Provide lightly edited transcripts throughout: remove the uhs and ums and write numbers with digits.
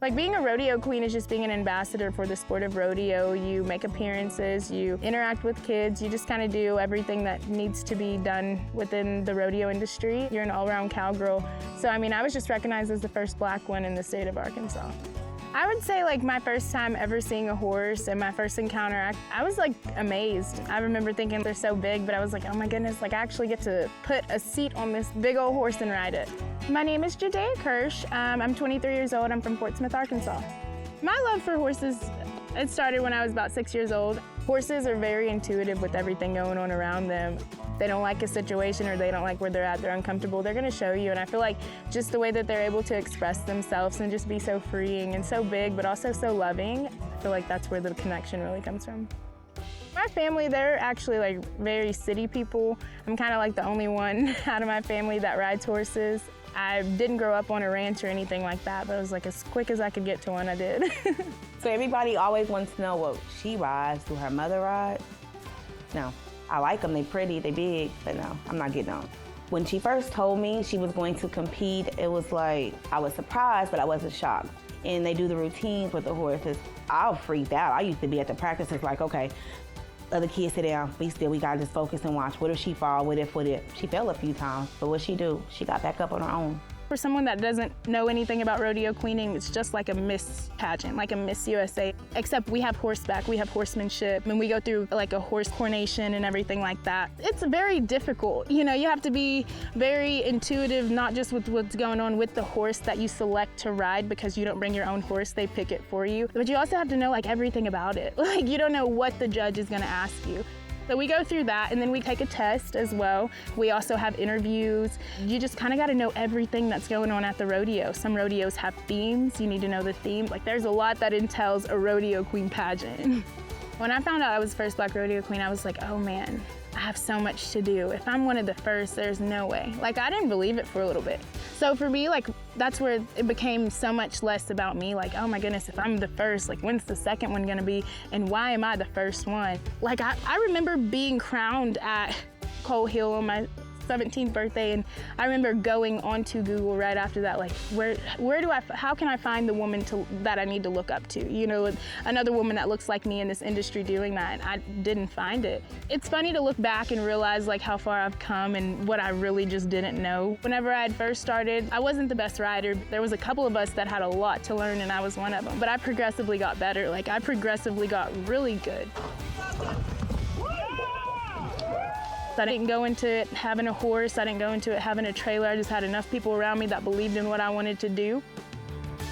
Like being a rodeo queen is just being an ambassador for the sport of rodeo. You make appearances, you interact with kids, you just kind of do everything that needs to be done within the rodeo industry. You're an all-around cowgirl. So I mean, I was just recognized as the first Black one in the state of Arkansas. I would say like my first time ever seeing a horse and my first encounter, I was like amazed. I remember thinking they're so big, but I was like, oh my goodness, like I actually get to put a seat on this big old horse and ride it. My name is Jadeah Kirsch. I'm 23 years old. I'm from Fort Smith, Arkansas. My love for horses, it started when I was about 6 years old. Horses are very intuitive with everything going on around them. They don't like a situation or they don't like where they're at, they're uncomfortable, they're gonna show you. And I feel like just the way that they're able to express themselves and just be so freeing and so big, but also so loving, I feel like that's where the connection really comes from. My family, they're actually like very city people. I'm kind of like the only one out of my family that rides horses. I didn't grow up on a ranch or anything like that, but it was like as quick as I could get to one, I did. So everybody always wants to know what she rides. Do her mother ride? No. I like them, they pretty, they big, but no, I'm not getting on. When she first told me she was going to compete, it was like, I was surprised, but I wasn't shocked. And they do the routines with the horses. I freaked out. I used to be at the practices like, okay, other kids sit down, be still, we gotta just focus and watch. What if she fall, what if? She fell a few times, but what she do? She got back up on her own. For someone that doesn't know anything about rodeo queening, it's just like a Miss pageant, like a Miss USA, except we have horseback, we have horsemanship, and we go through like a horse coronation and everything like that. It's very difficult. You know, you have to be very intuitive, not just with what's going on with the horse that you select to ride because you don't bring your own horse, they pick it for you. But you also have to know like everything about it. Like you don't know what the judge is gonna ask you. So we go through that and then we take a test as well. We also have interviews. You just kind of got to know everything that's going on at the rodeo. Some rodeos have themes. You need to know the theme. Like there's a lot that entails a rodeo queen pageant. When I found out I was the first Black rodeo queen, I was like, oh man, I have so much to do. If I'm one of the first, there's no way. Like I didn't believe it for a little bit. So for me, like that's where it became so much less about me. Like, oh my goodness, if I'm the first, like when's the second one gonna be? And why am I the first one? Like I remember being crowned at Coal Hill on my 17th birthday, and I remember going onto Google right after that, like how can I find the woman that I need to look up to? You know, another woman that looks like me in this industry doing that, and I didn't find it. It's funny to look back and realize like how far I've come and what I really just didn't know. Whenever I had first started, I wasn't the best rider. There was a couple of us that had a lot to learn and I was one of them, but I progressively got better. Like I progressively got really good. I didn't go into it having a horse, I didn't go into it having a trailer, I just had enough people around me that believed in what I wanted to do.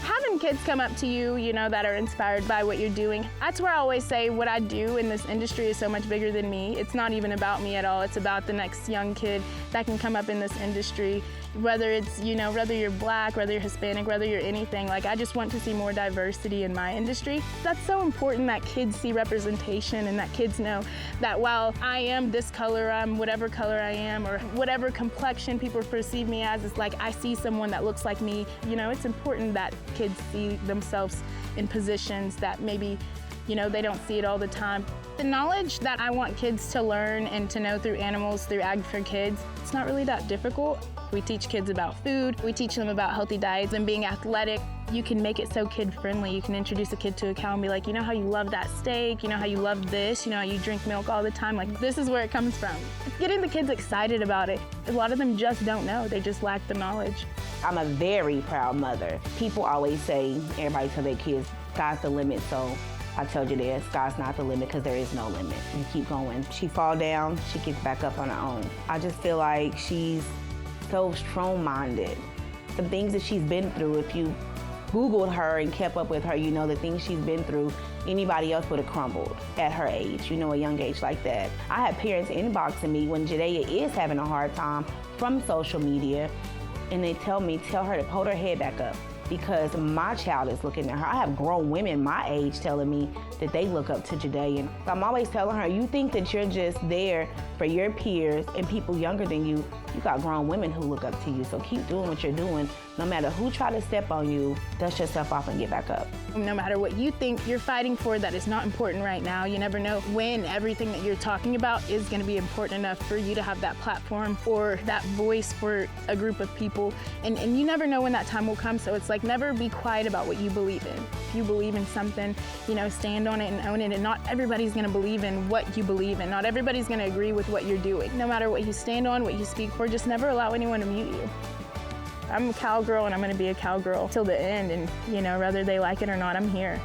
Having kids come up to you, you know, that are inspired by what you're doing, that's where I always say what I do in this industry is so much bigger than me. It's not even about me at all, it's about the next young kid that can come up in this industry. Whether it's, you know, whether you're Black, whether you're Hispanic, whether you're anything, like I just want to see more diversity in my industry. That's so important that kids see representation and that kids know that while I am this color, I'm whatever color I am or whatever complexion people perceive me as, it's like I see someone that looks like me. You know, it's important that kids see themselves in positions that maybe, you know, they don't see it all the time. The knowledge that I want kids to learn and to know through animals, through Ag for Kids, it's not really that difficult. We teach kids about food, we teach them about healthy diets and being athletic. You can make it so kid-friendly. You can introduce a kid to a cow and be like, you know how you love that steak, you know how you love this, you know how you drink milk all the time, like this is where it comes from. It's getting the kids excited about it. A lot of them just don't know, they just lack the knowledge. I'm a very proud mother. People always say, everybody tell their kids, sky's the limit, so I tell Jadeah, sky's not the limit because there is no limit. You keep going. She fall down, she gets back up on her own. I just feel like she's so strong-minded. The things that she's been through, if you Googled her and kept up with her, you know the things she's been through, anybody else would have crumbled at her age, you know, a young age like that. I have parents inboxing me when Jadeah is having a hard time from social media, and they tell her to hold her head back up because my child is looking at her. I have grown women my age telling me that they look up to Jadeah. I'm always telling her, you think that you're just there for your peers and people younger than you. You got grown women who look up to you, so keep doing what you're doing. No matter who try to step on you, dust yourself off and get back up. No matter what you think you're fighting for that is not important right now, you never know when everything that you're talking about is going to be important enough for you to have that platform or that voice for a group of people. And you never know when that time will come, so it's like never be quiet about what you believe in. If you believe in something, you know, stand on it and own it, and not everybody's going to believe in what you believe in. Not everybody's going to agree with what you're doing. No matter what you stand on, what you speak for, just never allow anyone to mute you. I'm a cowgirl, and I'm going to be a cowgirl till the end, and you know, whether they like it or not, I'm here.